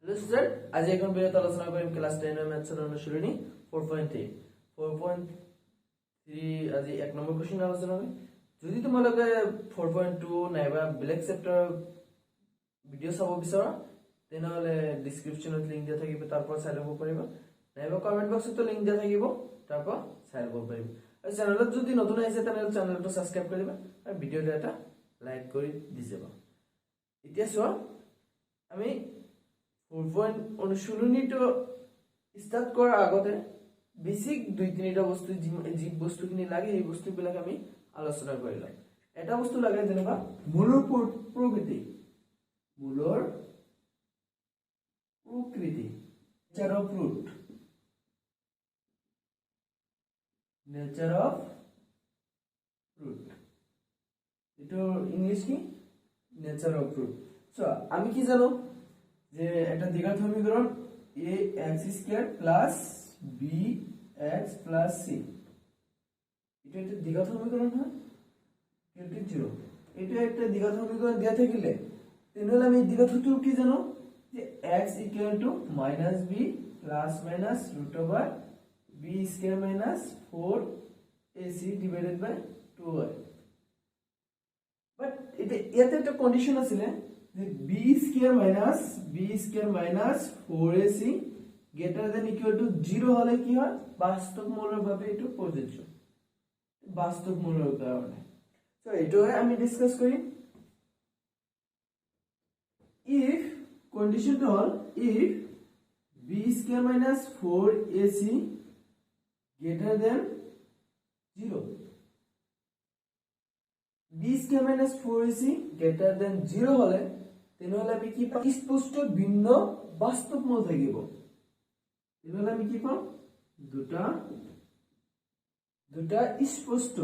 Hello student, आज এখন ভিডিওতে আলোচনা কৰিম ক্লাস 10 এৰ ম্যাথছৰ অনুশীলনী 4.3 আজি এক নম্বৰ কোশ্চেন আলোচনা কৰিম। যদি তোমালোকে 4.2 নাইবা ব্লেক চেপ্টাৰ ভিডিও চাব বিচাৰা তেনেহলে ডেসক্ৰিপচনত লিংক দিয়া থাকিব, তাৰ পৰা চাই ল'ব পাৰিবা, নাইবা কমেন্ট বক্সত লিংক দিয়া থাকিব, তাৰ পৰা চাই ল'ব পাৰিবা। আৰু চেনেলত যদি নতুন আহিছে তেনেহলে চেনেলটো সাবস্ক্ৰাইব কৰিবা আৰু ভিডিওটো এটা লাইক কৰি দিবা। এতিয়া চোৱা, আমি 4 অনুশীলনীটো স্টার্ট করার আগতে বেসিক 2-3টা বস্তু যে বস্তুখিনি লাগে এই বস্তুবিলাক আমি আলোচনা কৰিলাম। এটা বস্তু লাগে যেনেবা মূলৰ প্ৰকৃতি, মূলৰ প্ৰকৃতি, nature of fruit, nature of fruit, এটা ইংলিশ কি নেচার অফ ফ্রুট। সো আমি কি জানো যে একটা দ্বিঘাত সমীকরণ ax² plus bx plus c, এটা একটা দ্বিঘাত সমীকরণ হয়, এটা 0। এটা একটা দ্বিঘাত সমীকরণ দেয়া থাকিলে তাহলে আমি দ্বিঘাত সূত্র কি জানো যে x - b plus minus √b² minus 4ac divided by 2y। But এটা এতে একটা কন্ডিশন আছে b² minus 4ac greater than equal to 0 হলে কি হয়, বাস্তব মূলের ভাবে এটা প্রযোজ্য, বাস্তব মূলের কারণে। তো এটা আমি ডিসকাস করি। ইফ কন্ডিশনটা হল if b² minus 4ac greater than 0, b² minus 4ac greater than 0 হলে তেনেহলে আমি কি পাম, স্পষ্ট ভিন্ন বাস্তব মূল থাকিব। তেনেহলে আমি কি পাম, দুটা স্পষ্ট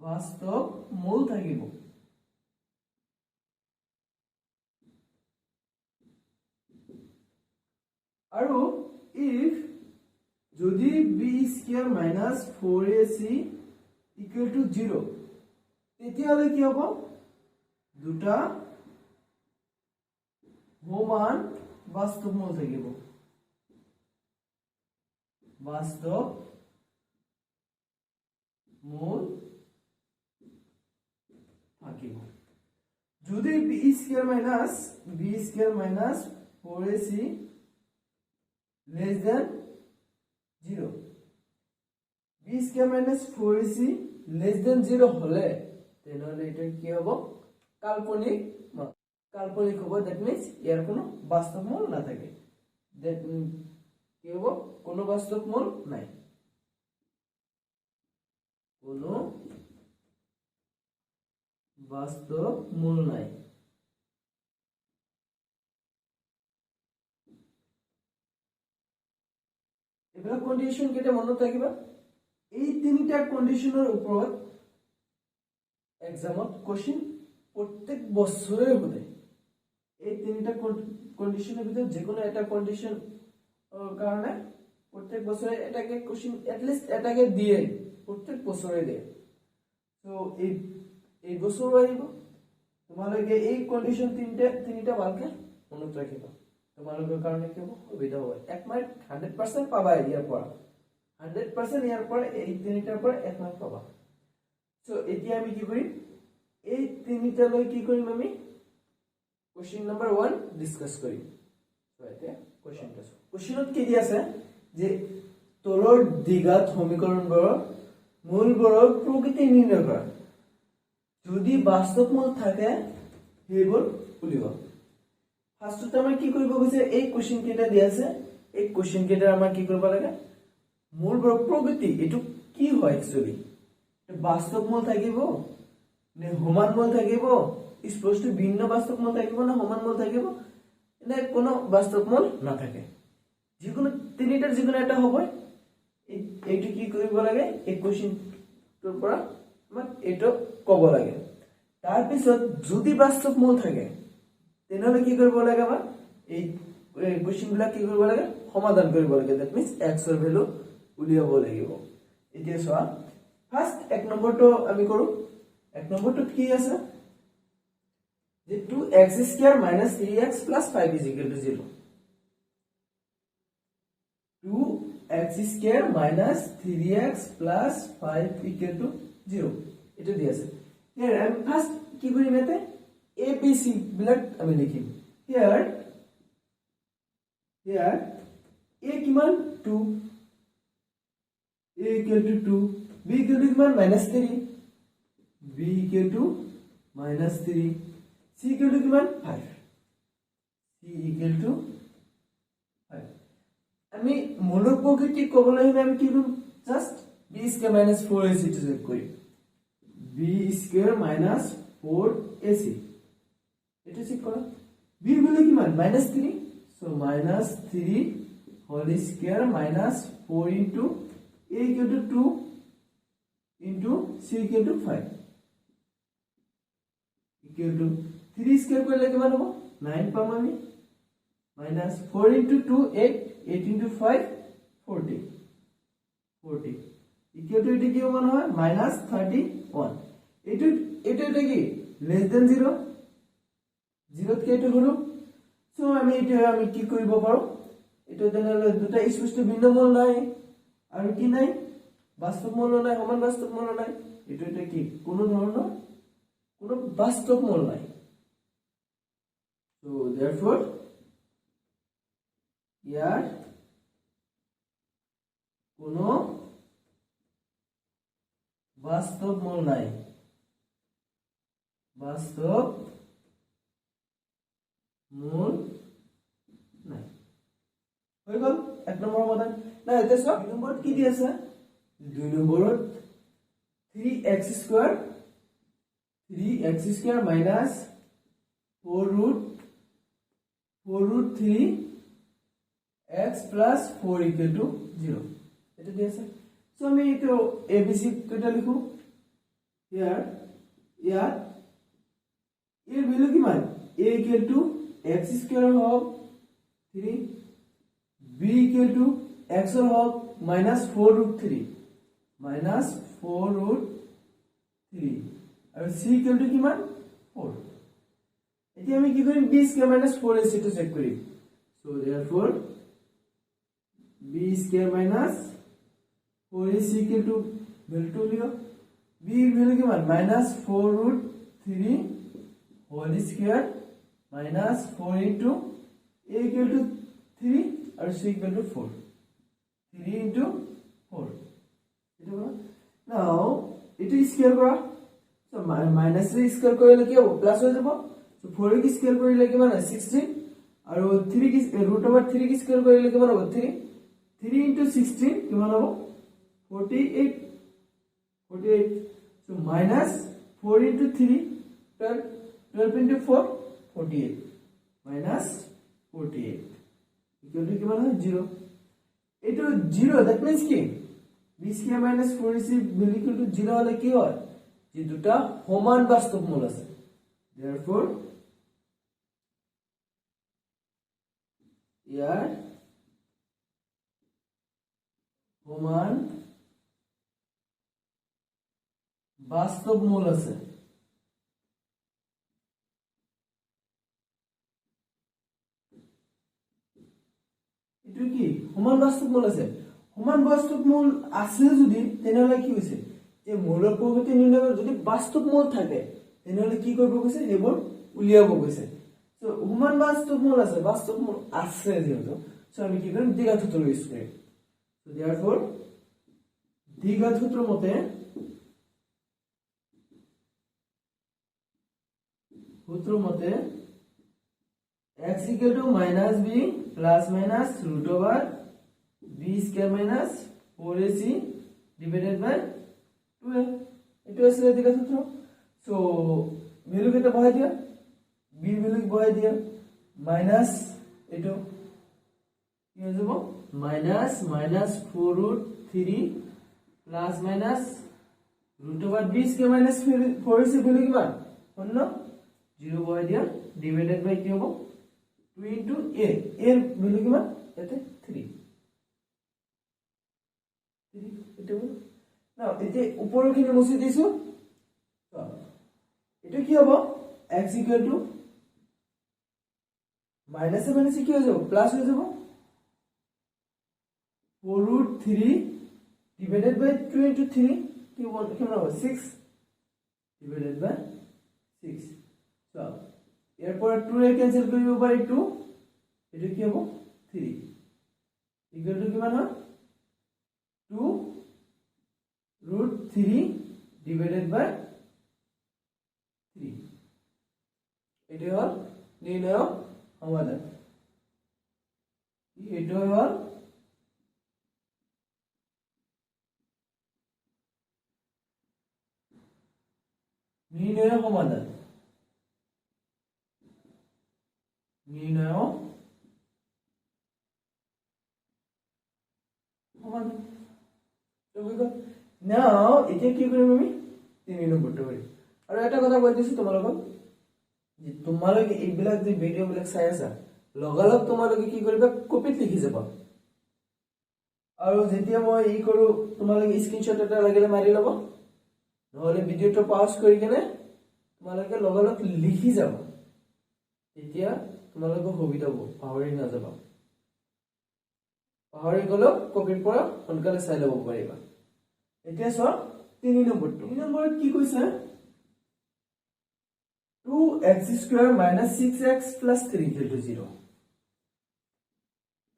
বাস্তব মূল থাকিব। আৰু ইফ যদি b² minus 4ac equal to 0 তেতিয়াহলে কি হ'ব, দুটা সমান বাস্তব মূল থাকিব, বাস্তব মূল থাকিব। যদি b² minus 4ac less than 0, b² minus 4ac less than 0 হলে তাহলে এটা কি হবে, কাল্পনিক হবে। দ্যাট মিন্স এর কোনো বাস্তব মূল না থাকে, দ্যাট কি হবে, কোনো বাস্তব মূল নাই, কোনো বাস্তব মূল নাই। এগুলো কন্ডিশন কেটে মনে রাখিবা। এই তিনটা কন্ডিশনের উপর এক্সামত কোশ্চেন প্রত্যেক বছরে হবে। এই তিনটা কন্ডিশনের ভিতর যে কোনো একটা কন্ডিশন কারণে প্রত্যেক বছরে এটাকে কোশ্চেন এটলিস্ট এটাকে দিয়ে প্রত্যেক বছরে দেয়। তো এই বছর আহিব, তোমালোকে এই কন্ডিশন তিনটা ভালকে মনত ৰাখিবা, তোমালোকৰ কাৰণে কি হ'ব, সুবিধা হ'ব। 1 মাৰ্ক 100% পাবা, ইয়াৰ পৰা 100% ইয়াৰ পৰা এই তিনিটাৰ পৰা 1 মাৰ্ক পাবা। সো এতিয়া আমি কি কৰিম, এই তিনিটা লৈ কি কৰিম, আমি কোশ্চেন নাম্বাৰ 1 ডিসকাস কৰিম। সো এতিয়া কোশ্চেনটা কোশ্চেনত কি দি আছে যে তলৰ দ্বিঘাত সমীকৰণবোৰৰ মূলবোৰৰ প্ৰকৃতি নিৰ্ণয় কৰা, যদি বাস্তব মূল থাকে সেইবোৰ উলিওৱা। ফাৰ্স্টতে আমৰা কি কৰিব গৈছে, এই কোশ্চেন কেইটা দি আছে, এই কোশ্চেন কেইটা আমাৰ কি কৰিব লাগে, মূলবোৰৰ প্ৰকৃতি এটো কি হয়, একচুয়ালি বাস্তব মূল থাকিব নে সমান মূল থাকিব, স্পষ্ট ভিন্ন বাস্তব মূল থাকিব না সমান মূল থাকিব, নে কোনো বাস্তব মূল না থাকে, যিকোনো তিনিটাৰ যিকোনো এটা হ'ব। এইটো কি কৰিব লাগে, এই কোশ্চেনটোৰ পৰা আমাক এইটো ক'ব লাগে। তাৰ পিছত যদি বাস্তব মূল থাকে তেনেহলে কি কৰিব লাগে, আমাৰ এই কোশ্চেনবিলাক কি কৰিব লাগে, সমাধান কৰিব লাগে। দ্যাট মিন্স x এৰ ভ্যালু উলিয়াব লাগিব। এতিয়া চোৱা, ফাৰ্স্ট 1 নম্বৰটো আমি কৰো। এক নম্বৰটো কি আছে যে 2x² - 3x + 5 = 0 2x² - 3x + 5 = 0 এটা দি আছে ইয়াৰ আমি ফাৰ্স্ট কি কৰিম এতে a b c বিলাক আমি লিখিম here a কিমান 2 a = 2 b = কিমান -3 b = -3 c = কিমান 5 c = 5 আমি মূলক প্ৰকৃতি ক'বলৈ হলে আমি কি কৰিম জাস্ট b² - 4ac টো যোগ কৰিম b² - 4ac এটা চেক কৰা b বলে কিমান -3 so -3 whole square - 4 into a = 2 into c = 5 equal to 3 square কৰিলে কিমান হ'ব 9 পাম আমি -4 into 2 8 8 into 5 40 equal to এটা কি মান হয় -31 এটা কি less than 0 0 কে এটা হলো সো আমি কি কৰিব পাৰো এটা তেনেহলে দুটা স্পষ্ট ভিন্ন মূল নাই আৰু কি নাই বাস্তৱ মূল নাই সমান বাস্তৱ মূল নাই এটা কি কোনো ধৰণৰ কোনো বাস্তৱ মূল নাই so therefore ইয়াৰ কোনো বাস্তৱ মূল নাই বাস্তৱ মূল নাই হৈ গল এক নম্বৰ সমাধান না এটা সব দুই নম্বৰত কি দি আছে দুই নম্বৰত 3x² - 4√3 x + 4 = 0 এটা দি আছে সো আমি এটো abc কেটা লিখো ইয়াৰ এর ভ্যালু কিমান a = x² হোক 3 b = x হোক -4√3 আৰু c = কিমান 4 এতিয়া আমি কি কৰিম b² - 4ac টো চেক কৰিম so therefore b² - 4ac = ভ্যালুটো লিখো b ভ্যালু কিমান -4√3 whole square -4 into a = 3 and c = 4 3 into 4 এটা বলা now এটা স্কয়ার করা so -3 স্কয়ার কৰিলে কি হ'ব প্লাস হৈ যাব so 4 কি স্কয়াৰ কৰিলে কিমান 16 আৰু 3 কি √3 কি স্কয়াৰ কৰিলে কিমান হ'ব 3 3 into 16 কিমান হ'ব 48 so -4 into 3 12 into 4 48 -48 equal to কিমান হয় 0 এটো 0 that means কি b² - 4ac equal to 0 হলে কি হয় যে দুটা সমান বাস্তব মূল আছে therefore ইয়াৰ সমান বাস্তব মূল আছে এটো কি সমান বাস্তব মূল আছে সমান বাস্তব মূল আছে যদি তেনেহলে কি হৈছে যে মূলৰ প্ৰকৃতি নিৰ্ণয় যদি বাস্তৱ মূল থাকে তেনেহলে কি কৰিব গৈছে হেবোৰ উলিয়াব গৈছে সো সমান বাস্তৱ মূল আছে যেহেতু সো আমি কি কৰিম দ্বিঘাত সূত্ৰ ইউজ কৰিম সো therefore দ্বিঘাত সূত্ৰ মতে x = -b plus minus √b² - 4ac divided by 2a এটো আছে দ্বিঘাত সূত্ৰ সো ভ্যালু কেটা বহাই দিয়া b ভ্যালু বহাই দিয়া মাইনাস এটো কি হৈ যাব -4√3 plus minus √b² - 4ac value কিমান শূন্য 0 বহাই দিয়া ডিভাইডেড বাই কি হ'ব 2 into a এর ভ্যালু কিমান এতে 3 এটা হলো নাও এতে উপৰখিনি মুছি দিছো এটা কি হ'ব x equal to minus minus কি হয়ে যাব প্লাস হয়ে যাব 4√3 divided by 2 into 3 কি হবে 6 divided by 6 so এরপর 2 এর ক্যান্সেল কৰিব পাৰি 2 এটা কি হ'ব 3 ইকুয়াল টু কিমান হয় 2√3 divided by 3 এটা হল নির্ণয় সমাধান এটা হল নির্ণয় সমাধান নির্ণয় সমাধান নাও এতিয়া কি কৰিম আমি 3 নম্বৰটো কৰিম আৰু এটা কথা কৈ দিছো তোমালোকক যে তোমালোকে এইবিলাক যে ভিডিও বিলাক চাই আছা লগালগ তোমালোকে কি কৰিবা কপিত লিখি যাবা আৰু যেতিয়া মই ই কৰো তোমালোকে স্ক্ৰিনশ্বট এটা লাগিলে মাৰি ল'ব নহলে ভিডিওটো পজ কৰি কেনে তোমালোকে লগালগ লিখি যাবা তেতিয়া তোমালোকে সুবিধা হ'ব পাহৰি নাযাবা পাহৰি গলো কপিৰ পৰা সোনকালে চাই ল'ব পাৰিবা এতিয়া চোৱা 3 নম্বৰটো 3 নম্বৰত কি কৈছে 2x square minus 6x plus 3 equal to 0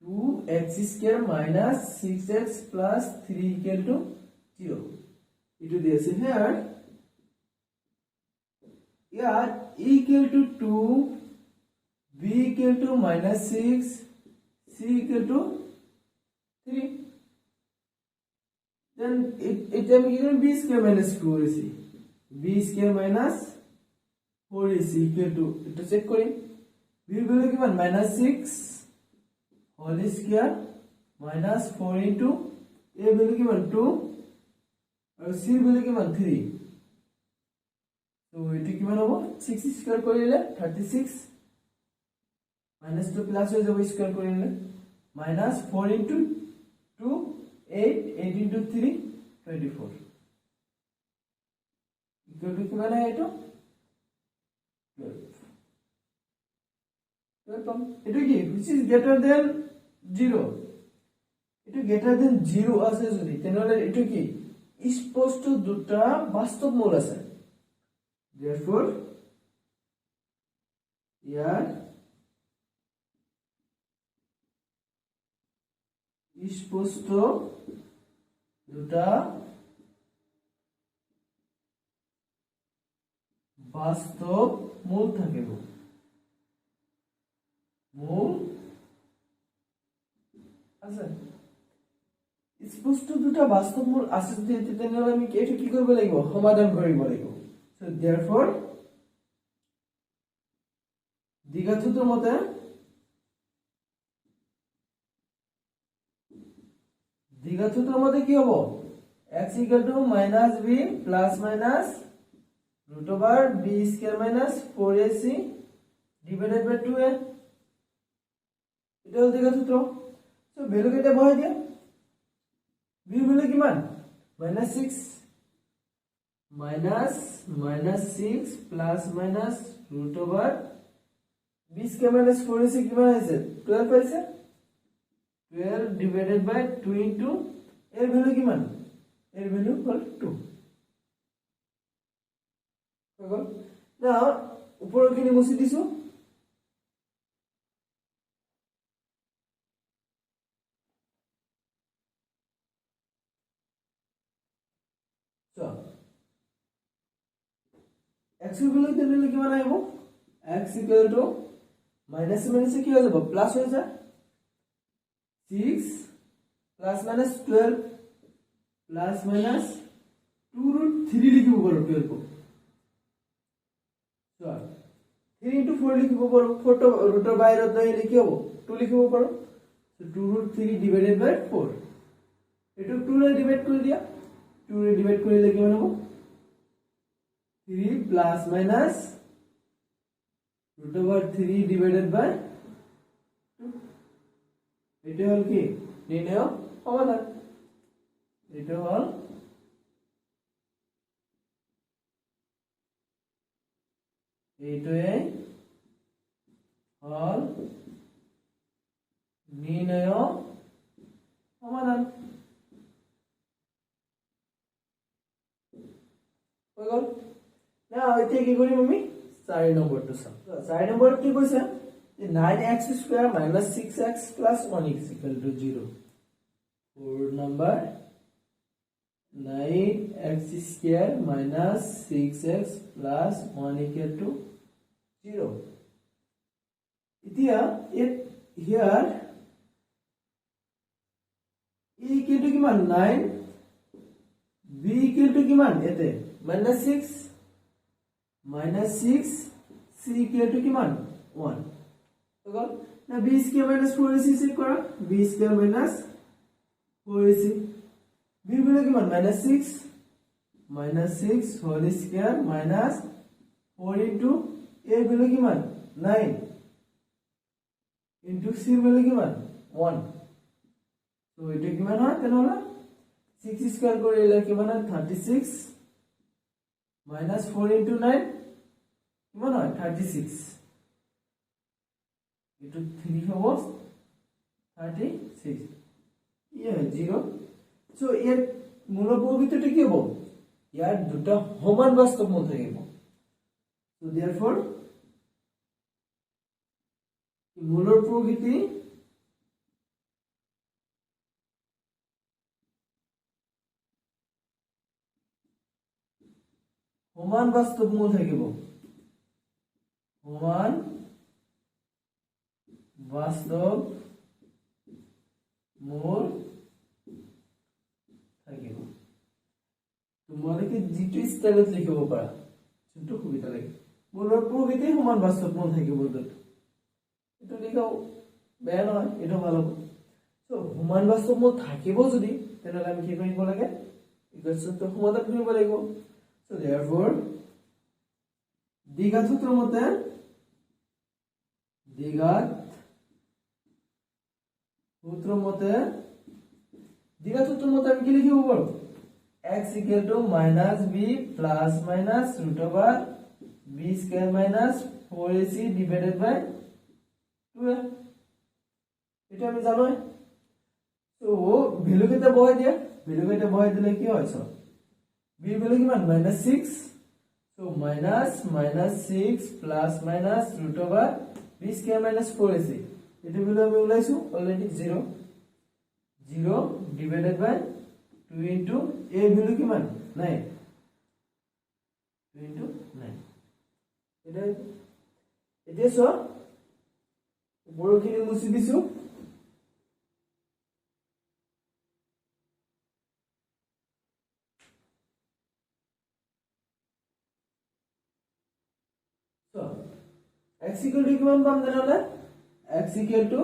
2x square minus 6x plus 3 equal to 0 itu dia sih here yeah e equal to 2 b equal to minus 6 c equal to 3 then it am given b square minus 4ac b square minus 4ac equal to itu check kori b value kiman minus 6 whole square minus 4 into a value kiman 2 और c value किमान 3 तो এটি কিমান হ'ব 6 square কৰিলে 36 - 2 plus হৈ যাব square কৰিলে -4 into 2 8 8 into 3 24 ইকুয়াল টু কিমান হয় এটো 12 এটো কি which is greater than 0 এটো greater than 0 আছে যদি তেনহলে এটো কি স্পষ্ট দুটা বাস্তব মূল আছে therefore ইয়ার স্পষ্ট দুটা বাস্তব মূল থাকিব মূল আছে স্পষ্ট দুটা বাস্তব মূল আছে তেতিয়াহলে আমি এটা কি কৰিব লাগিব সমাধান কৰিব লাগিব সো therefore দ্বিঘাতসূত্ৰৰ মতে কি হ'ব x - b plus minus root over b square minus 4ac divided by 2a এটা হল দ্বিঘাতসূত্ৰ সো ভ্যালু কেটা বহাই দিয়া b value কিমান -6 -6 plus minus root over b square minus 4ac কিমান আছে 12 পাইছে 12 divided by 2 into এর ভ্যালু কিমান এর ভ্যালু হল 2 দেখো না উপৰৰ খিনি মুছি দিছো so x value তেনলে কিমান আহিব x equal to minus minus কি হৈ যাব প্লাস হৈ যায় 6 plus minus 12 plus minus 2√3 লিখিব পাৰো 12 को so 3 into 4 লিখিব পাৰো 4 to root of বাইৰত নাই লিখি হ'ব 2 লিখিব পাৰো so 2√3 divided by 4 এটো 2 ৰে ডিভাইড কৰি দিয়া 2 ৰে ডিভাইড কৰিলে কিমান হ'ব 3 plus minus root over 3 divided by 2 এটা হল কি নির্ণয় সমাধান এটা হল এইটোৱে হল নিৰ্ণয় সমাধান হৈ গল না এতিয়া কি কৰিম আমি 4 নম্বৰটো চাম 4 নম্বৰত কি কৈছে যে 9x square minus 6x plus 1 is equal to 0 4 number 9x square minus 6x plus 1 equal to 0 এতিয়া here e equal to কিমান 9 b equal to কিমান এতে minus 6 c equal to কিমান 1 তো গল না b square minus 4ac check কৰা b square minus 4ac b বলে কিমান minus 6 whole square minus 4 into a বলে কিমান 9 into c বলে কিমান 1 তো এটা কিমান হয় তেনেহলে 6 স্কয়ার কৰিলে কিমান হয় 36 minus 4 into 9 কিমান হয় 36 into 3 হবো 36 ইয়ে 0 সো এর মূল প্রকৃতিটা কি হবো ইয়ার দুটো সমান বাস্তব মূল থাকিব সো देयरफॉर মূলৰ প্রকৃতি সমান বাস্তব মূল থাকিব সমান বাস্তব মূল থাকিব তোমালোকে জিটো স্টাইলত লিখিব পাৰা যোনটো সুবিধা লাগে মূলৰ প্ৰকৃতি সমান বাস্তব মূল থাকিব এটা লিখাও বেয়া নহয় এটা ভালো সো সমান বাস্তব মূল থাকিব যদি তেনেহলে আমি কি কৰিব লাগে ইকুয়েশনটো সমাধান কৰিব লাগিব So therefore, দ্বিঘাত সূত্র মতে আমি কি লিখিব পারো x equal to minus b plus minus root over b square minus 4ac divided by 2a এটা আমি জানো তো ভ্যালু কেটা বহাই দিলে কি হয় সব b বলে কিমান minus 6 so minus 6 plus minus root over b square minus 4ac এটা বলে আমি উলাইছো already 0 divided by 2 into a value কিমান 9 2 into 9 এটা সো বড়খিনি মুছি দিছো x equal to কিমান পাম জানালে x equal to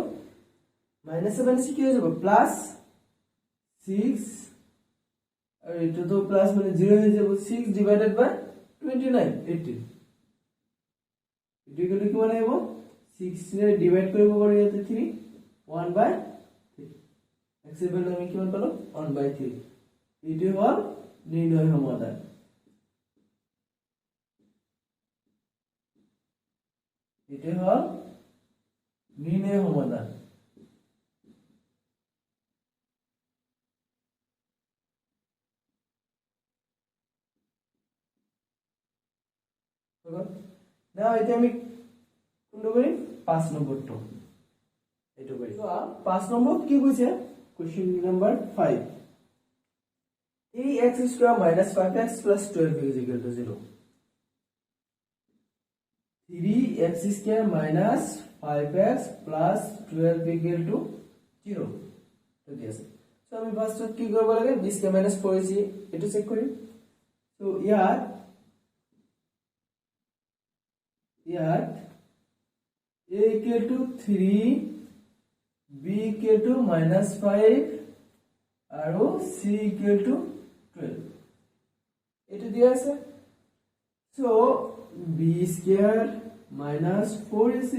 minus 7 কি হয়ে যাবে plus 6 আর এটা তো প্লাস মানে 0 হয়ে যাবে 6 divided by 29 18 এটা কি মানে হবে 6 এর ডিভাইড করব করে এতে 3 1 by 3 x এর ভ্যালু আমি কিমান পেলাম 1 by 3 এটি হল নির্ণয় সমাধান এটা হল নির্ণয় সমাধান না এটা আমি কোনটো করি 5 নম্বরটো এটো করি তো 5 নম্বর কি কইছে question number 5 ax square minus 5x plus 12 is equal to 0 3x square minus 5x plus 12 equal to 0 তো দিয়েছে সো আমি ফার্স্ট কি করব লাগে b square minus 4ac এটো চেক করি তো ইয়াত a equal to 3 b equal to minus 5 আৰু c equal to 12 এটো দিয়া আছে so b square minus 4ac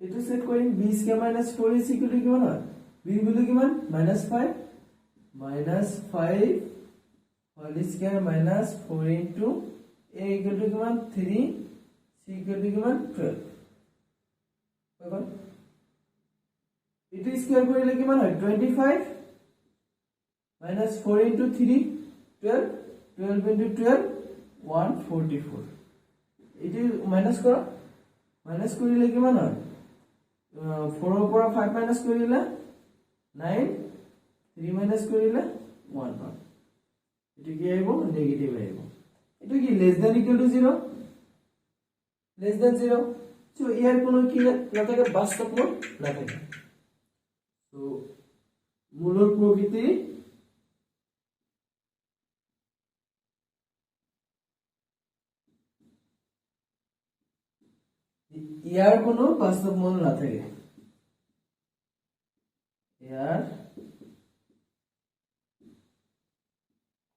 এটো সেট করি b square minus 4ac equal to কিমান হয় b ভ্যালু কিমান minus 5 whole square minus 4 into a equal to কিমান 3 c equal to কিমান 12 হৈ গ'ল ইটো স্কয়ার কৰিলে কিমান হয় 25 minus 4 into 3 12 12 into 12 144 इটো माइनास करा माइनास কৰিলে কিমান হয় 4 ৰ পৰা 5 মাইনাস কৰিলে 9 3 মাইনাস কৰিলে 1 হয় इটো কি আহিব নেগেটিভ আহিব इটো কি less than equal to 0 less than 0 so ইয়াৰ কোনো কি নাথাকে বাস্তৱ মূল নাথাকে সো মূলৰ প্ৰকৃতি ইয়াৰ কোনো বাস্তৱ মূল নাথাকে ইয়াৰ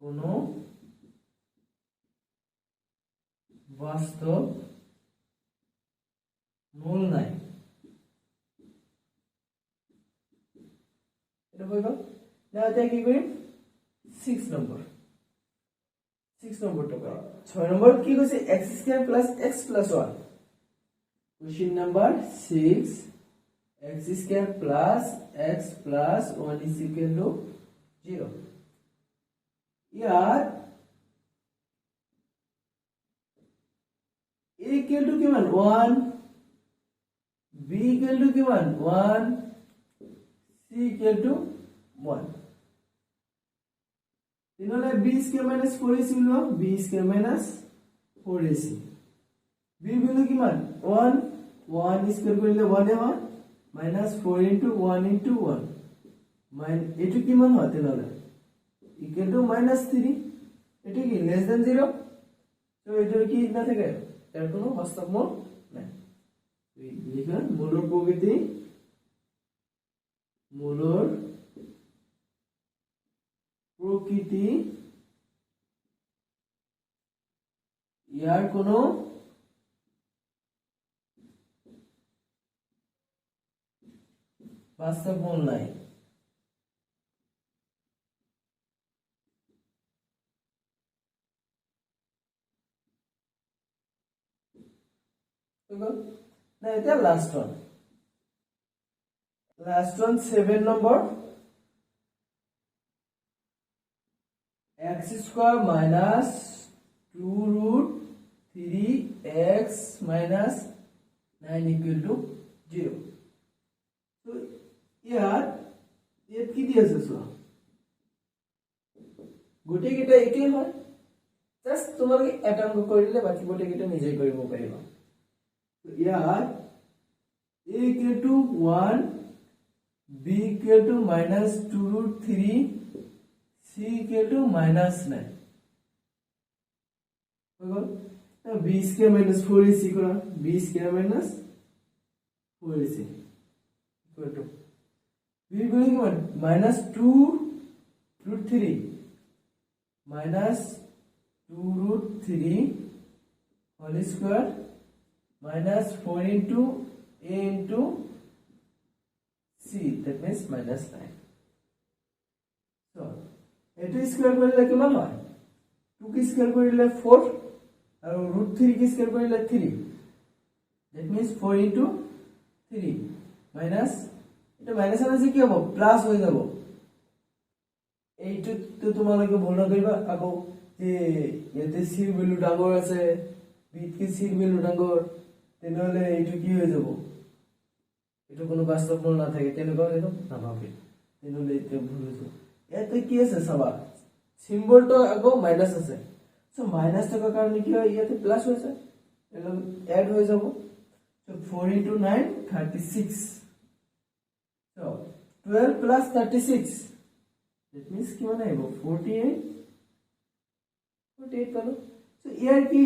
কোনো বাস্তৱ মূল নাই এটা হৈ গ'ল না এটা কি কৰিম 6 নম্বৰ 6 নম্বৰটো কৰা 6 নম্বৰত কি কৈছে x² + x + 1 Question number 6 x² plus x plus 1 is equal to 0 यार a equal to किमान 1 b equal to किमान 1 c equal to 1 इन्होंने b² minus 4ac लो b² minus 4ac b बिंदु किमान 1 1 स्क्वायर কৰিলে 1 এ হয় minus 4 into 1 into 1 এটো কিমান হয় তেনলে equal to minus 3 এটো কি less than 0 তো এটো কি না থাকে এর কোনো বাস্তব মূল নাই লিখুন মূলৰ প্ৰকৃতি ইয়াৰ কোনো বাস্তব মূল নাই না এটা last one 7 number x² minus 2 root 3x minus 9 equal to 0 তো ইয়াত কি দি আছে চোৱা গোটে কেইটা একেই হয় জাস্ট তোমালোকে এটা অংক কৰিলে বাকি গোটে কেইটা নিজেই কৰিব পাৰিবা তো ইয়াত a equal to 1 b equal to minus 2 root 3 c equal to minus 9 हो गल now b² minus 4ac করা b² minus 4ac equal to b equal to what minus 2 root 3 minus 2 root 3 whole square minus 4 into a into c that means minus 9 so এটো square কৰিলে কিমান হয় 2 কি square কৰিলে 4 আৰু root 3 কি square কৰিলে 3 that means 4 into 3 minus এটা মাইনাস আছে কি হ'ব প্লাস হৈ যাব এইটো তো তোমালোকে ভুল নকৰিবা আকৌ যে ইয়াতে c ভ্যালু ডাঙৰ আছে b কি c ভ্যালু ডাঙৰ তেনেহলে এইটো কি হৈ যাব এটা কোনো বাস্তৱ মূল না থাকে তেনেকুৱা হলে না ভাবে তেনেহলে এটা ভুল হৈ যাব এতে কি আছে সবা সিম্বলটো আকৌ মাইনাস আছে সো মাইনাস থাকাৰ কাৰণে কি হয় ইয়াতে প্লাস হৈছে এলো এড হৈ যাব so 4 into 9 36 so 12 plus 36 that means কিমান আহিব 48 পালো সো ইয়াৰ কি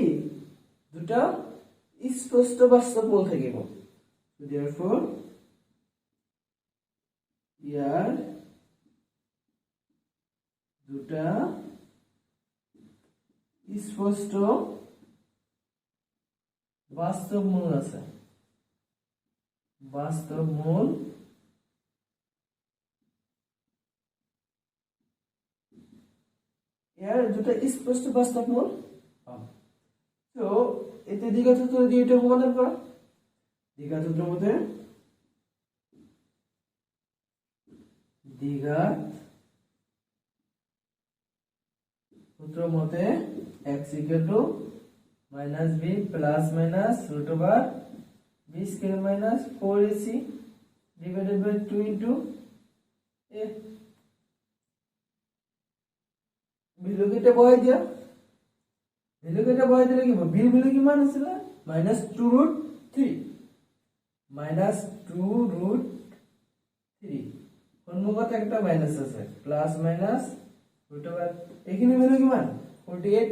দুটা স্পষ্ট বাস্তৱ মূল থাকিব so therefore ইয়াৰ দুটা স্পষ্ট বাস্তৱ মূল আছে বাস্তৱ মূল ইয়াৰ দুটা স্পষ্ট বাস্তৱ মূল তো এতে দ্বিঘাত সূত্র দিয়ে এটা সমাধান করা দ্বিঘাত সূত্র মতে দ্বিঘাত সূত্র মতে x minus b plus minus root over b square minus 4ac divided by 2 into a value কেটে বহাই দিয়া ভ্যালু কেটে বহাই দিলে কি হবে b ভ্যালু কি মান আছিল -2√3 -2√3 সম্মুখত একটা মাইনাস আছে প্লাস মাইনাস রুট ওভার এখানে ভ্যালু কি মান 48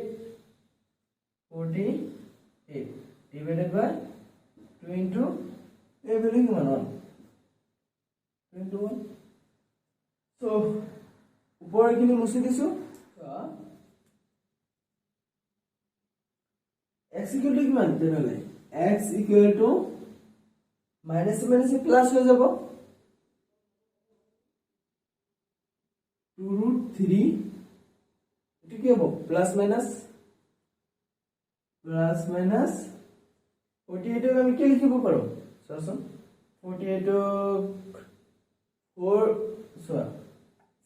divided by 2 into a value কি মান 1 21 so উপরে কিনে মুছে দিছো x equal to কি মান তাহলে x equal to minus minus plus হয়ে যাব 2√3 এটা কি হবে প্লাস মাইনাস 48 আমি কি লিখিব পারো সরসন 48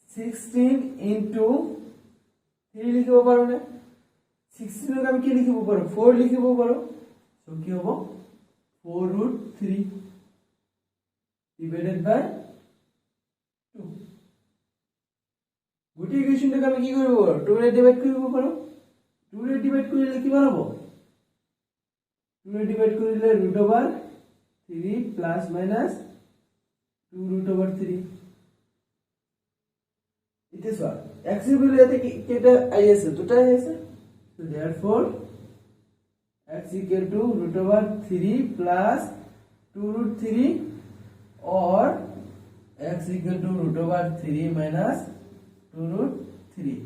16 into 3 লিখিব পারো না 16 আমি কি লিখিব পারো 4 লিখিব পারো সো কি হবে 4√3 divided by 2 গুটি ইকুয়েশনটাকে আমি কি করব 2 রে ডিভাইড করব পারো 2 রে ডিভাইড করলে কি বানাবো 2 রে ডিভাইড করলে √3 প্লাস মাইনাস 2√3 ইতে সর x এর ভ্যালু এতে কেটা আইছে দুটো আইছে so therefore x equal to √3 plus 2√3 or x equal to √3 minus 2√3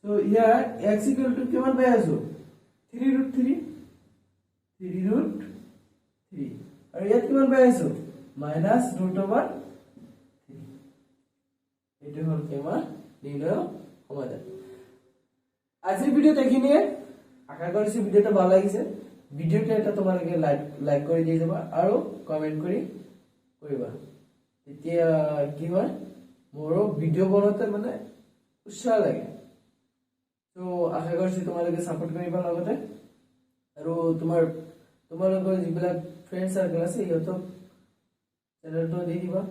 so here x equal to কেমন পাই আছো 3√3 আর ইয়াত কেমন পাই আছো minus √3 এটা হল কেমন নির্ণয় সমাধান আজিৰ ভিডিওত এইখিনিয়ে আশা কৰিছো ভিডিওটা ভালো লাগিছে ভিডিওটা এটা তোমালোকে লাইক কৰি দি যাবা আৰু কমেন্ট কৰি কৰিবা তেতিয়া কি হয় মোৰো ভিডিও বনাতে মানে উৎসাহ লাগে তো আশা কৰিছো তোমালোকে সাপোৰ্ট কৰিবা লগতে আৰু তোমালোকৰ যিবিলাক ফ্ৰেন্ড সাৰ্কেল আছে ইহঁতক চেনেলটো দি দিবা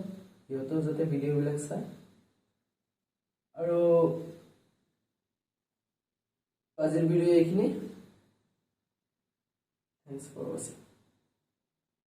ইহঁতৰ যাতে ভিডিও বিলাক চায় আৰু আজিৰ ভিডিও এইখিনি থ্যাঙ্কস ফৰ ওয়াচিং